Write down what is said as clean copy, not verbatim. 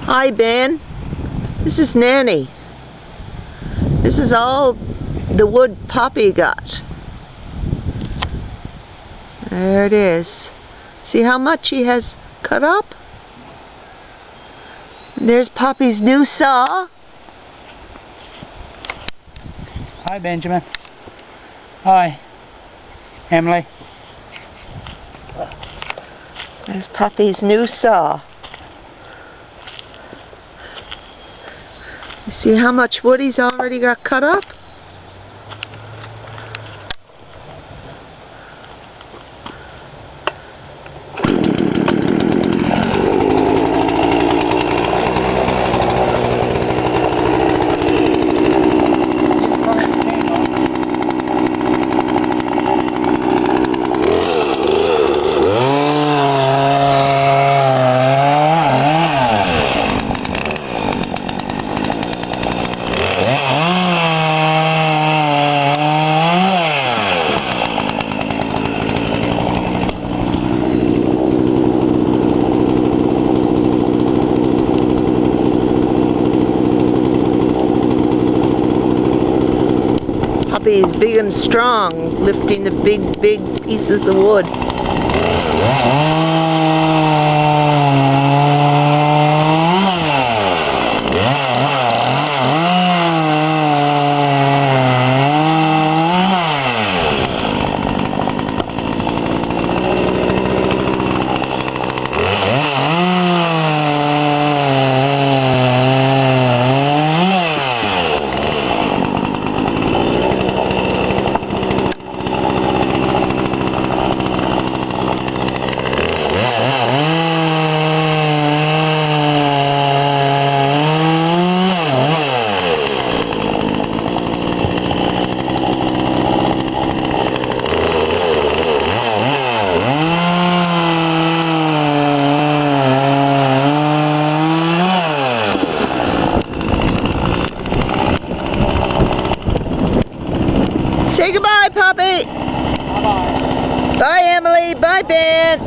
Hi, Ben. This is Nanny. This is all the wood Poppy got. There it is. See how much he has cut up? And there's Poppy's new saw. Hi, Benjamin. Hi, Emily. There's Poppy's new saw. You see how much wood he's already got cut up? Poppy's big and strong, lifting the big pieces of wood. Say goodbye, Poppy. Bye-bye. Bye, Emily. Bye, Ben.